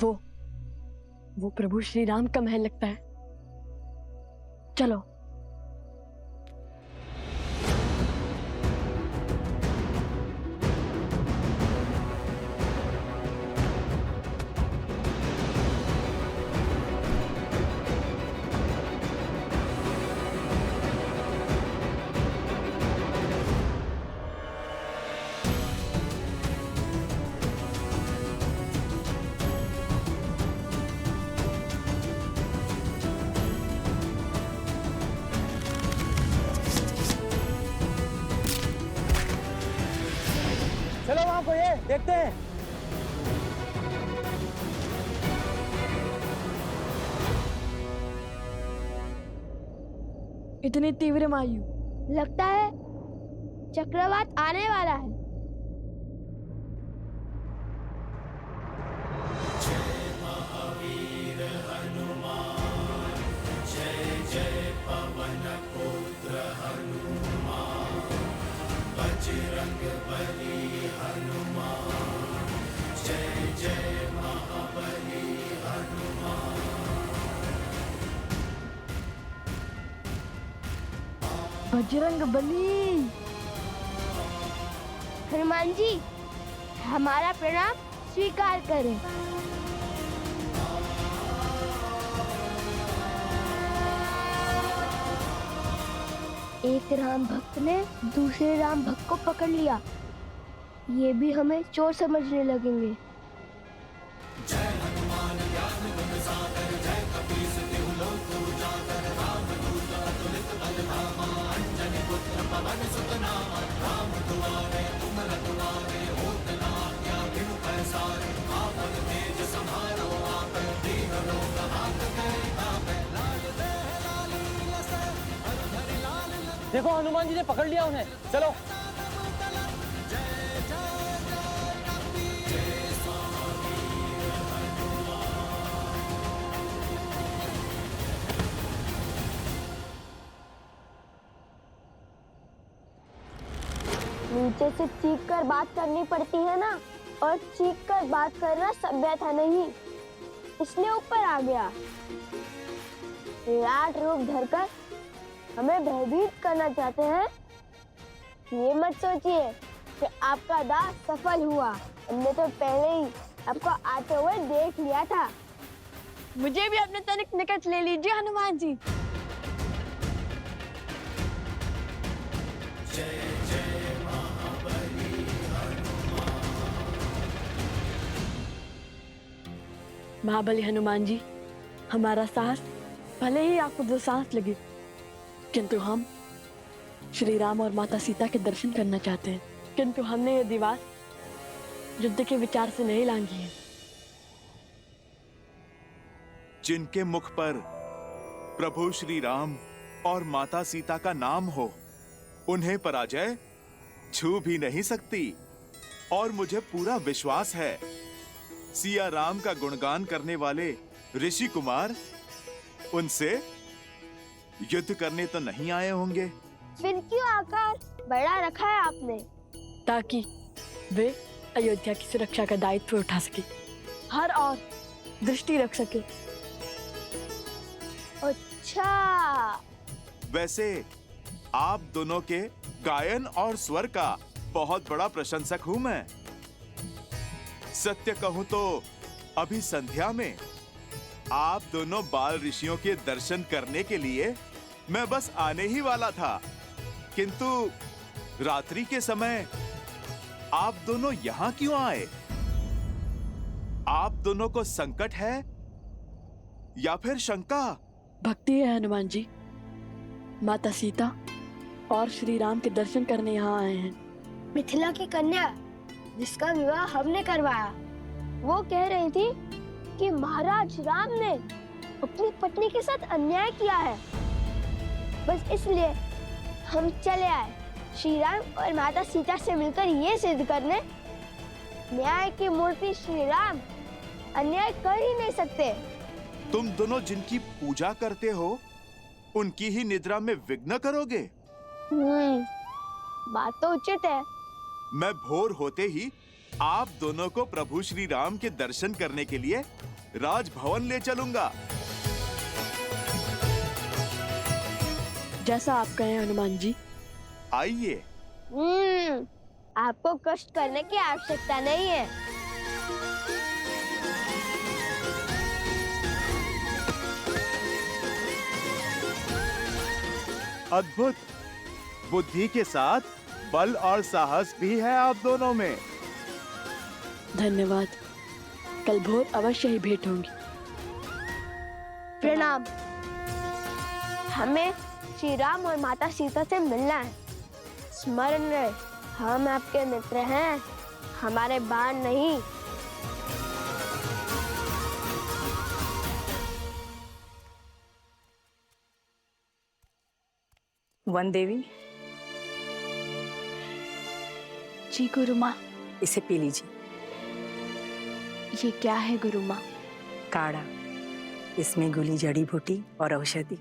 वो प्रभु श्री राम का महल लगता है। चलो। चलो वहां को ये देखते हैं। इतनी तीव्र वायु, लगता है चक्रवात आने वाला है। बजरंग बली। हनुमान जी, हमारा प्रणाम स्वीकार करें। एक राम भक्त ने दूसरे राम भक्त को पकड़ लिया। ये भी हमें चोर समझने लगेंगे। देखो हनुमान जी ने पकड़ लिया उन्हें। चलो। नीचे से चीख कर बात करनी पड़ती है ना, और चीख कर बात करना सभ्यता नहीं, इसलिए ऊपर आ गया। विराट रूप धरकर हमें भयभीत करना चाहते हैं। ये मत सोचिए कि आपका दांव सफल हुआ। हमने तो पहले ही आपको आते हुए देख लिया था। मुझे भी अपने तनिक निकट ले लीजिए हनुमान जी। महाबली हनुमान जी, हमारा साहस भले ही आपको दो सांस लगे, किंतु हम श्री राम और माता सीता के दर्शन करना चाहते हैं। किंतु हमने ये दीवार युद्ध के विचार से नहीं लांघी है। जिनके मुख पर प्रभु श्री राम और माता सीता का नाम हो, उन्हें पराजय छू भी नहीं सकती। और मुझे पूरा विश्वास है, सिया राम का गुणगान करने वाले ऋषि कुमार उनसे युद्ध करने तो नहीं आए होंगे। फिर क्यों आकार बड़ा रखा है आपने? ताकि वे अयोध्या की सुरक्षा का दायित्व उठा सके, हर और दृष्टि रख सके। अच्छा। वैसे आप दोनों के गायन और स्वर का बहुत बड़ा प्रशंसक हूं मैं। सत्य कहूं तो अभी संध्या में आप दोनों बाल ऋषियों के दर्शन करने के लिए मैं बस आने ही वाला था, किंतु रात्रि के समय आप दोनों यहां क्यों आए? आप दोनों को संकट है या फिर शंका? भक्ति है हनुमान जी। माता सीता और श्री राम के दर्शन करने यहाँ आए हैं। मिथिला की कन्या जिसका विवाह हमने करवाया, वो कह रही थी कि महाराज राम ने अपनी पत्नी के साथ अन्याय किया है। बस इसलिए हम चले आए, श्री राम और माता सीता से मिलकर ये सिद्ध करने, न्याय की मूर्ति श्री राम अन्याय कर ही नहीं सकते। तुम दोनों जिनकी पूजा करते हो, उनकी ही निद्रा में विघ्न करोगे? बात तो उचित है। मैं भोर होते ही आप दोनों को प्रभु श्री राम के दर्शन करने के लिए राजभवन ले चलूंगा। जैसा आप कहें हनुमान जी। आइए। आपको कष्ट करने की आवश्यकता नहीं है। अद्भुत। बुद्धि के साथ बल और साहस भी है आप दोनों में। धन्यवाद। कल भोर अवश्य ही भेंट होंगी। प्रणाम। हमें श्री राम और माता सीता से मिलना है। स्मरण रहे, हम आपके मित्र हैं, हमारे बाण नहीं। वन देवी, जी गुरु माँ। इसे पी लीजिए। ये क्या है गुरु माँ? काढ़ा। इसमें घुली जड़ी बूटी और औषधि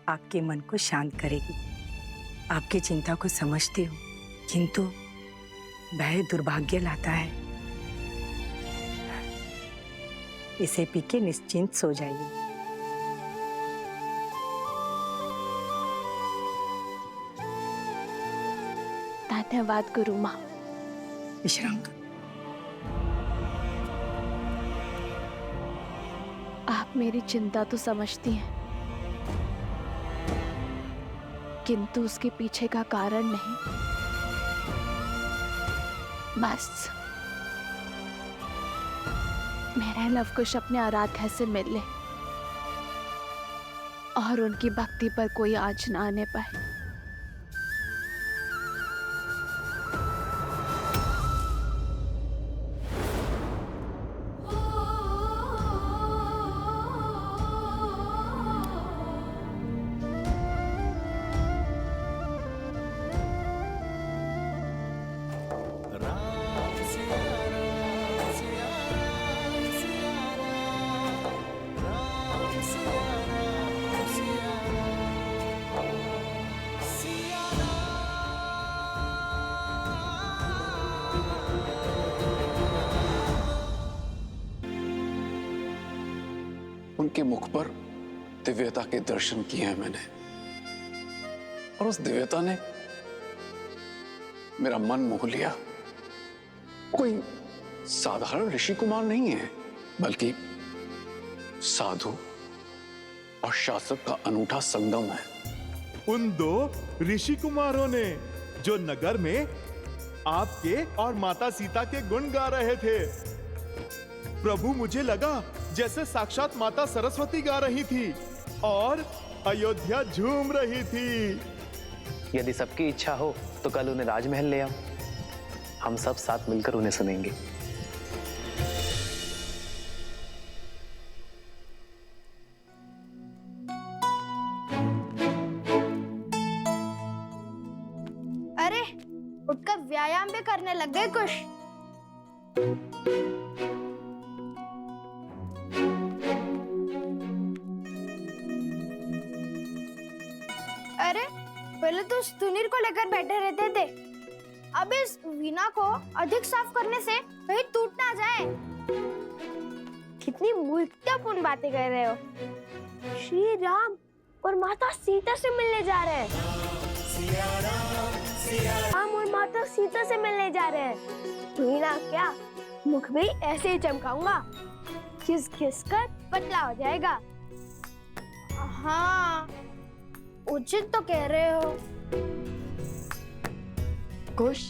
आपके मन को शांत करेगी। आपकी चिंता को समझती हूँ, किंतु भय दुर्भाग्य लाता है। इसे पी के निश्चिंत सो जाइए। धन्यवाद गुरु माँ। विश्राम कर। आप मेरी चिंता तो समझती हैं, किंतु उसके पीछे का कारण नहीं। बस मेरे लवकुश अपने आराध्या से मिल ले और उनकी भक्ति पर कोई आँच न आने पाए। उनके मुख पर दिव्यता के दर्शन किए हैं मैंने, और उस दिव्यता ने मेरा मन मोह लिया। कोई साधारण ऋषि कुमार नहीं है, बल्कि साधु और शासक का अनूठा संगम है। उन दो ऋषि कुमारों ने जो नगर में आपके और माता सीता के गुण गा रहे थे। प्रभु, मुझे लगा जैसे साक्षात माता सरस्वती गा रही थी और अयोध्या झूम रही थी। यदि सबकी इच्छा हो तो कल उन्हें राजमहल ले आओ, हम सब साथ मिलकर उन्हें सुनेंगे। अरे उठकर व्यायाम भी करने लग गए कुछ। अरे पहले तो सुनील को लेकर बैठे रहते थे, अब इस वीणा को अधिक साफ करने से कहीं टूट ना जाए। कितनी मूर्खतापूर्ण बातें कर रहे हो। श्री राम और माता सीता से मिलने जा रहे हैं। राम और माता सीता से मिलने जा रहे हैं। वीणा क्या, मुख भी ऐसे ही चमकाऊंगा, खिस खिस कर पतला हो जाएगा। हाँ, उचित तो कह रहे हो। कुश,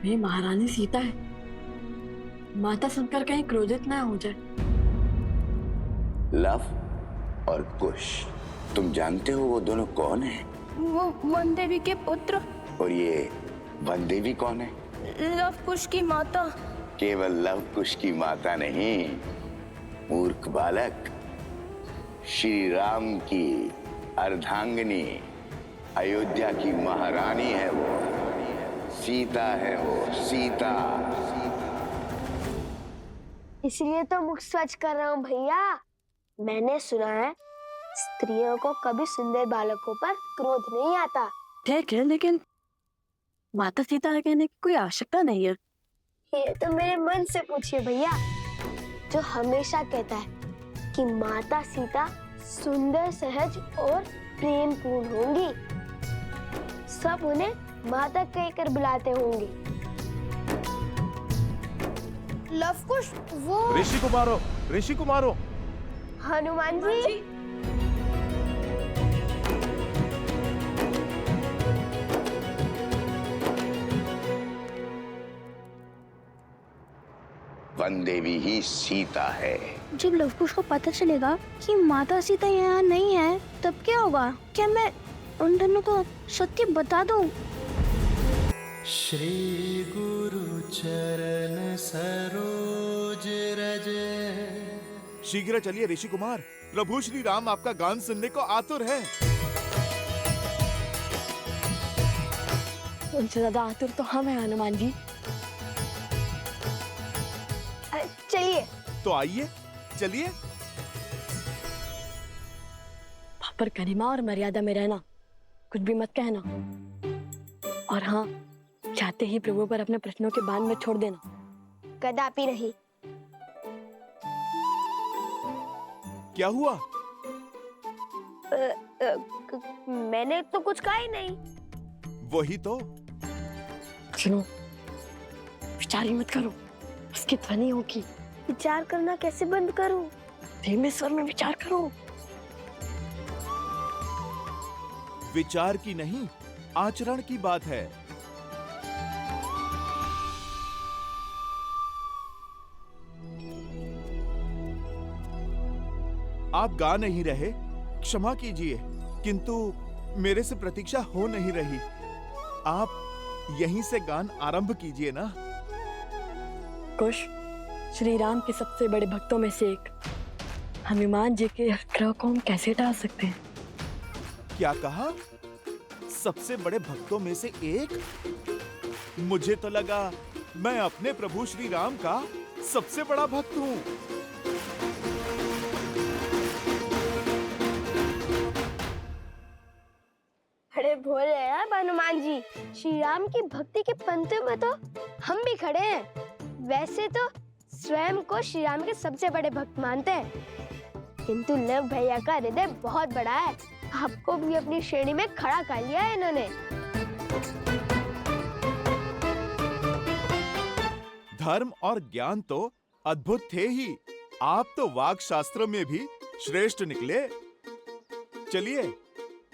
वे महारानी सीता है। माता सुनकर कहीं क्रोधित ना हो जाए। लव और कुश, तुम जानते हो वो दोनों कौन हैं? वो वन देवी के पुत्र। और ये वन देवी कौन है? लव कुश की माता। केवल लव कुश की माता नहीं, मूर्ख बालक, श्री राम की अर्धांगिनी, अयोध्या की महारानी है वो, सीता है वो, सीता। इसलिए तो मुख स्वच्छ कर रहा हूँ भैया। मैंने सुना है स्त्रियों को कभी सुंदर बालकों पर क्रोध नहीं आता। ठीक है, लेकिन माता सीता के कहने की कोई आवश्यकता नहीं है। ये तो मेरे मन से पूछिए भैया, जो हमेशा कहता है कि माता सीता सुंदर, सहज और प्रेम पूर्ण होंगी। सब उन्हें माता कहकर बुलाते होंगे। लवकुश वो ऋषि कुमारो, हनुमान जी। वन देवी ही सीता है। जब लवकुश को पता चलेगा कि माता सीता यहाँ नहीं है, तब क्या होगा? क्या मैं उन दोनों को सत्य बता दूं? श्री गुरु चरण सरोज रज। शीघ्र चलिए ऋषि कुमार, प्रभु श्री राम आपका गान सुनने को आतुर है। उनसे ज्यादा आतुर तो हम हैं हनुमान जी। चलिए। तो आइए, चलिए। पर गरिमा और मर्यादा में रहना, कुछ भी मत कहना। और हाँ, चाहते ही प्रभु पर अपने प्रश्नों के बाण में छोड़ देना। कदापि नहीं। क्या हुआ? मैंने तो कुछ कहा ही नहीं। वही तो। सुनो, विचार ही मत करो, उसकी ध्वनि होगी। विचार करना कैसे बंद करूं? धीमे स्वर में विचार करो। विचार की नहीं, आचरण की बात है। आप गा नहीं रहे, क्षमा कीजिए, किंतु मेरे से प्रतीक्षा हो नहीं रही। आप यहीं से गान आरंभ कीजिए ना। कुश, श्री राम के सबसे बड़े भक्तों में से एक हनुमान जी के आग्रह को हम कैसे टाल सकते हैं? क्या कहा? सबसे बड़े भक्तों में से एक? मुझे तो लगा मैं अपने प्रभु श्री राम का सबसे बड़ा भक्त हूँ। अरे भोले यार हनुमान जी, श्री राम की भक्ति के पंक्तियों में तो हम भी खड़े हैं। वैसे तो स्वयं को श्री राम के सबसे बड़े भक्त मानते हैं, किंतु लव भैया का हृदय बहुत बड़ा है। आपको भी अपनी श्रेणी में खड़ा कर लिया है इन्होंने। धर्म और ज्ञान तो अद्भुत थे ही, आप तो वाक शास्त्र में भी श्रेष्ठ निकले। चलिए,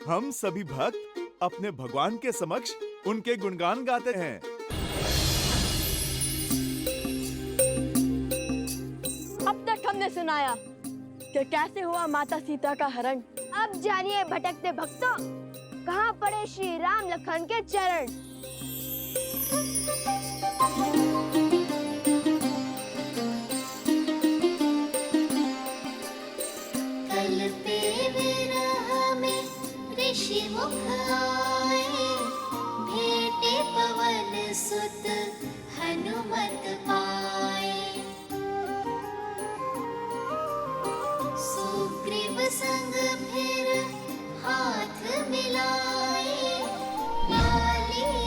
हम सभी भक्त अपने भगवान के समक्ष उनके गुणगान गाते हैं। अब तक हमने सुनाया कि कैसे हुआ माता सीता का हरण। अब जानिए भटकते भक्तों, कहाँ पड़े श्री राम लखन के चरण। कल पे विरह में ऋषि मुख आए, भेटे पवन सुत हनुमत पाए। सुग्रीव संग फिर हाथ मिलाए, लाली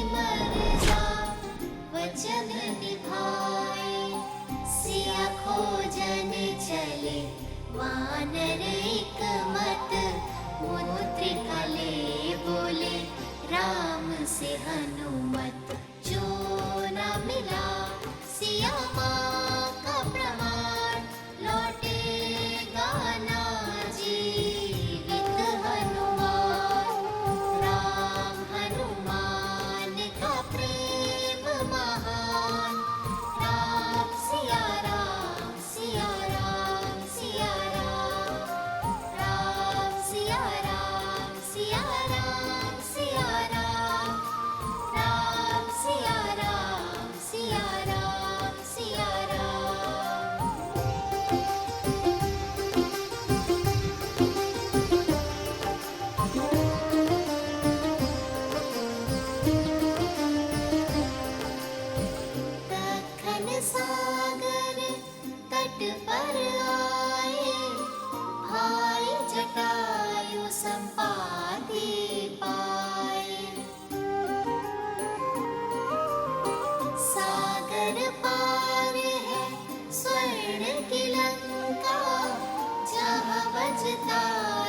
बजता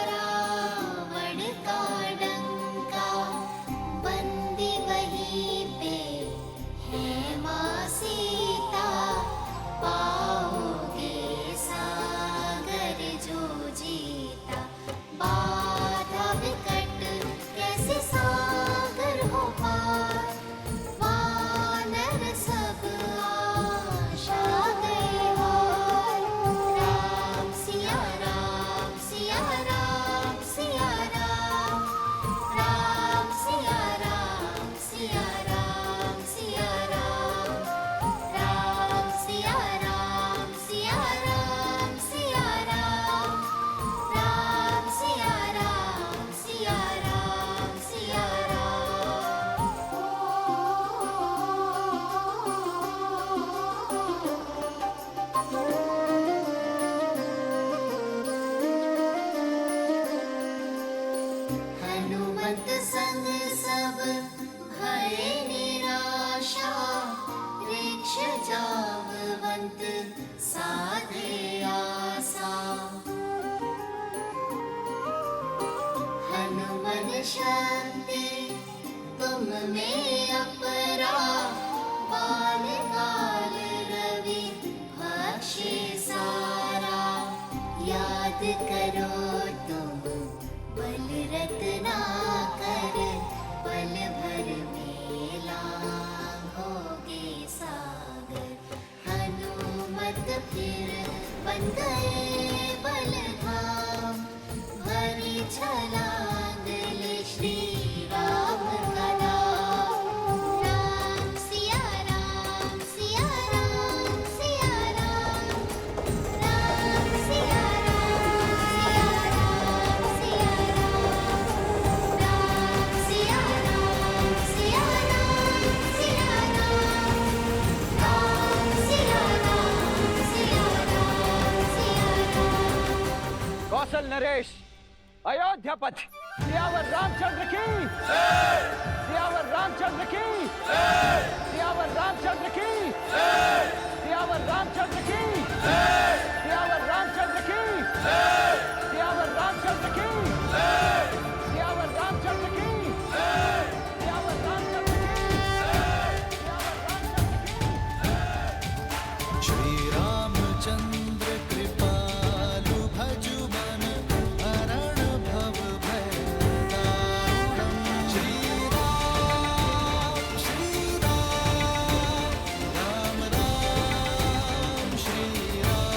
रावण का डंका, बंदी वहीं पे है माँ सीता। पाओगे सागर जो जीता, बाधा विकट कैसे सागर हो पार। वानर सब आशा गए हार। राम सिया राम सिया राम सिया राम, राम सिया राम सिया राम सिया राम, राम सिया राम सिया राम सिया राम, राम सिया राम सिया राम सिया हनुमत संग सब भय निराशा, वृक्ष जामवंत साधे आसा। हनुमन शक्ति तुम में अपरा, बाल काल रवि भक्षे सारा। याद करो तुम बल रत्ना कर, पल भर में लांघोगे सागर। हनुमत फिर बन गए बलधाम, भरी छलांग ले श्री राम का नाम। राम सिया राम सिया राम सिया राम, राम सिया राम सिया राम सिया राम, राम सिया राम सिया राम सिया राम, राम सिया राम सिया राम सिया राम। कौशल नरेश अयोध्यापति सियावर रामचंद्र की, सियावर रामचंद्र की, सियावर रामचंद्र की, सियावर रामचंद्र की, सियावर रामचंद्र की, सियावर रामचंद्र की, सियावर रामचंद्र की, सियावर रामचंद्र की। श्री रामचंद्र कृपालु भजु मन, हरण भव भय दारुणम्। श्री राम राम राम श्री राम।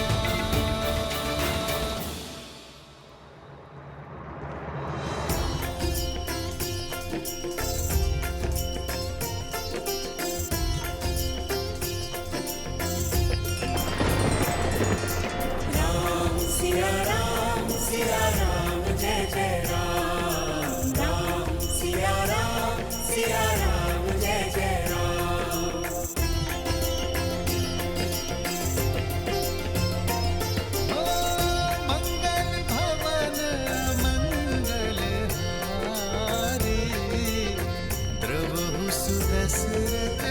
मंगल भवन मंगल हारी, द्रवहु सुदशरथ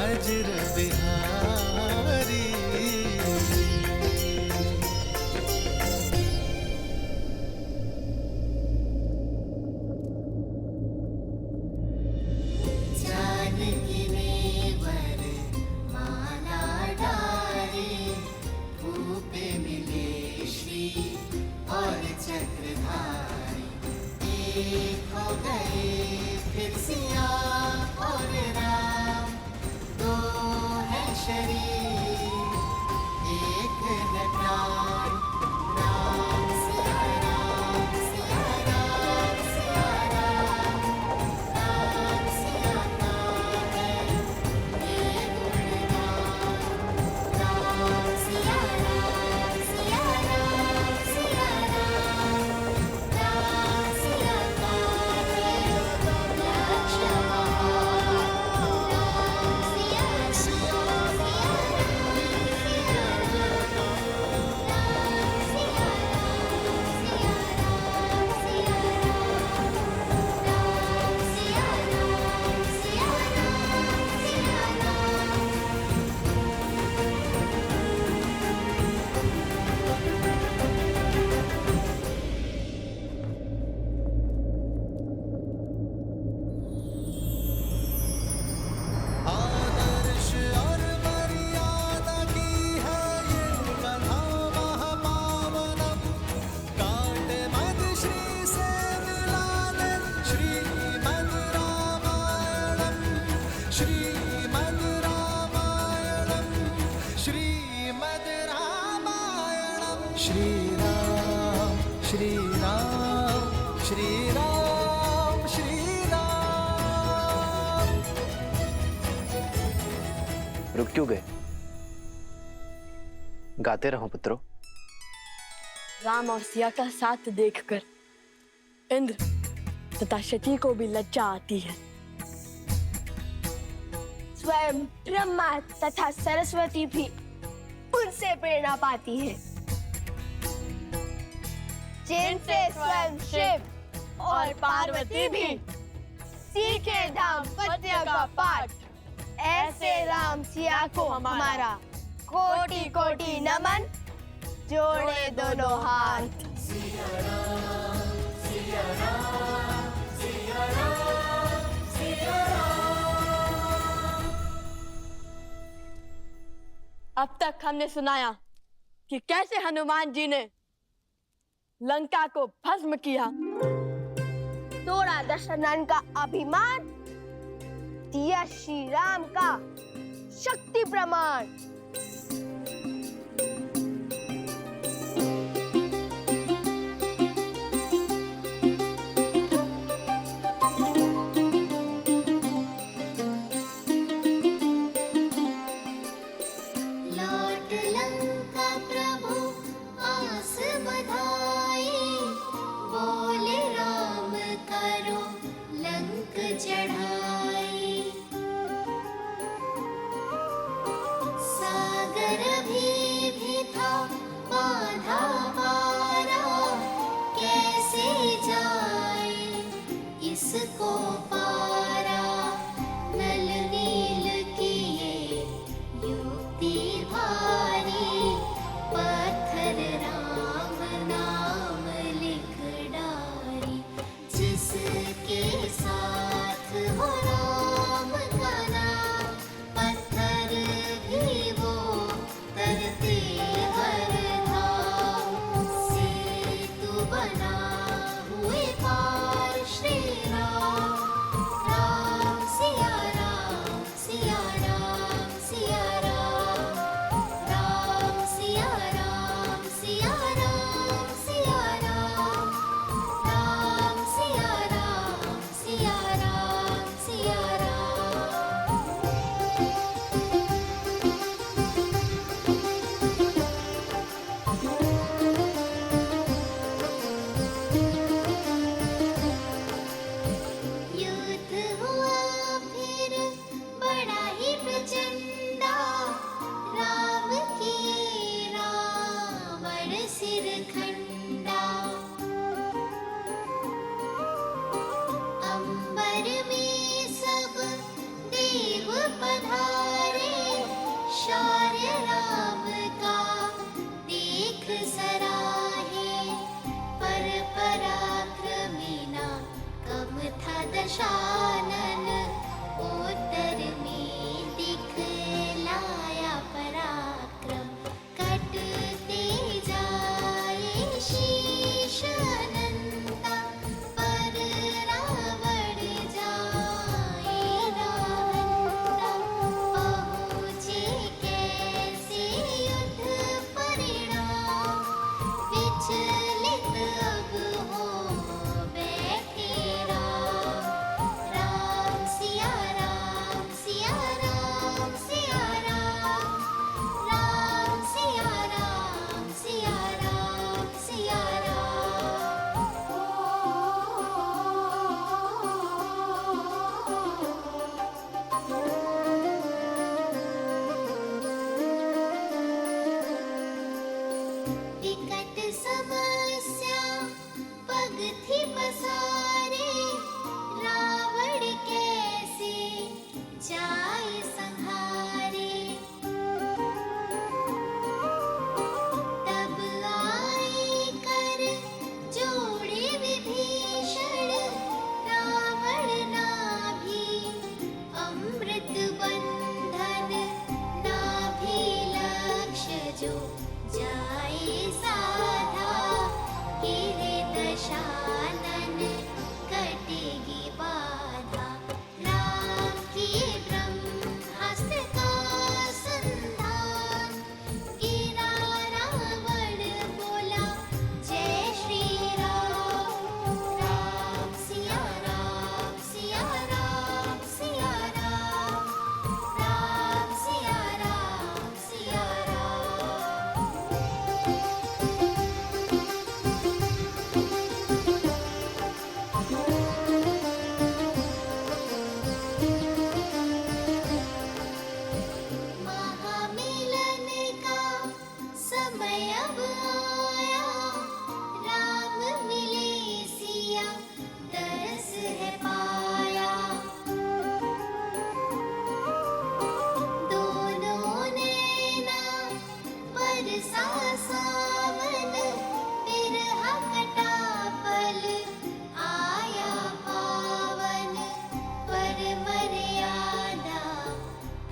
अजर बिहारी। जानकी नेवर माला डारी, भूपे मिले श्री और चक्रधारी। एक हो गए फिर सिया और राम, दो है शरीर श्री राम श्री राम श्री राम श्री राम। रुक क्यों गए? गाते रहो पुत्रों। राम और सिया का साथ देखकर इंद्र तथा शची को भी लज्जा आती है। स्वयं ब्रह्मा तथा सरस्वती भी उनसे प्रेरणा पाती है, जिनसे स्वयं शिव और पार्वती भी सीखे दाम्पत्य का पाठ। ऐसे राम सिया को हमारा कोटि कोटि नमन, जोड़े दोनों हाथ। सिया राम सिया राम सिया राम सिया राम। अब तक हमने सुनाया कि कैसे हनुमान जी ने लंका को भस्म किया, तोड़ा दशरथन का अभिमान, दिया श्री राम का शक्ति प्रमाण। लौट लंका प्रभु आस बधाई, बोले राम करो लंक चढ़ाई। सागर भी था बाधा पारा, कैसे जाए इसको पारा। नल नील किए युक्ति भारी, पत्थर राम नाम लिख डारी। जिसके साथ हो राम का नाम, पत्थर भी वो तरते हर धाम। सेतु बना हुए पार श्री राम, राम सिया राम सिया राम सिया राम। राम सिया राम सिया राम सिया राम। राम सिया राम सिया राम सिया राम। युद्ध हुआ फिर बड़ा ही प्रचंडा, राम किए रावण सिर खंडा। अंबर में सब देव पधारे, शौर्य राम का देख सराहे। पर पराक्रमी ना कम था दशानन, उत्तर में दिखलाया पराक्रम। कटते जाए शीश अनंता, पर रावण जाए रावंता। पहुँचे कैसे युद्ध परिणाम, विचलित अब हो बैठे राम। राम सिया राम सिया राम सिया राम। राम सिया राम सिया राम सिया राम। विकट समस्या पग थी पसारे, रावण कैसे जाए संहारे। तब आए कर जोड़े विभीषण, रावण नाभि अमृत बंधन। नाभि लक्ष्य जो जाए सा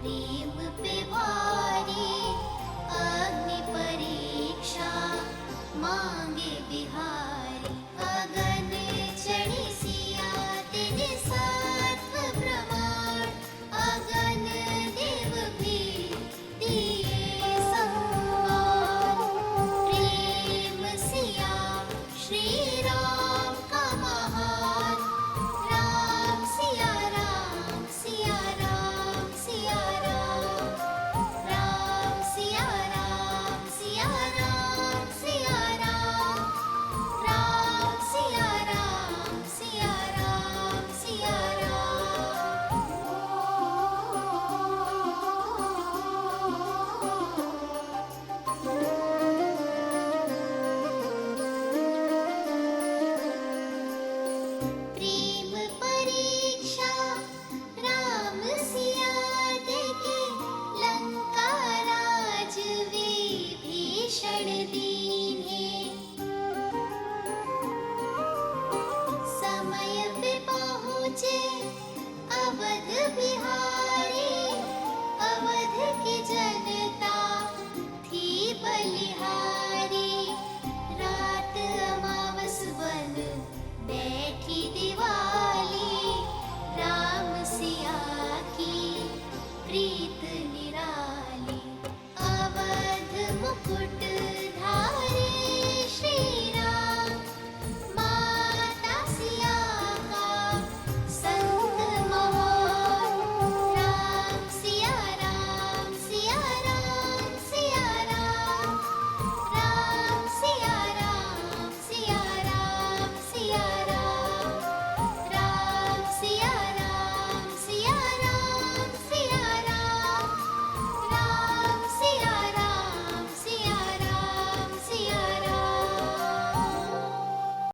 प्रेम पे भारी अग्नि परीक्षा मांगे बिहारी अगन चढ़ी सिया तेरे सत्व प्रमाण अगन देव भी दिए सम्मान प्रेम सिया श्री राम का महान राम सिया राम सिया राम सिया राम राम सिया राम सिया राम सिया राम राम सिया राम सिया राम सिया प्रेम परीक्षा राम सिया देखे लंका राज विभीषण दीन्हे समय पे पहुँचे अवध बिहारी अवध की जनता थी बलिहारी रात अमावस बन बैठी दिवाली राम सिया की प्रीत निराली अवध मुकुट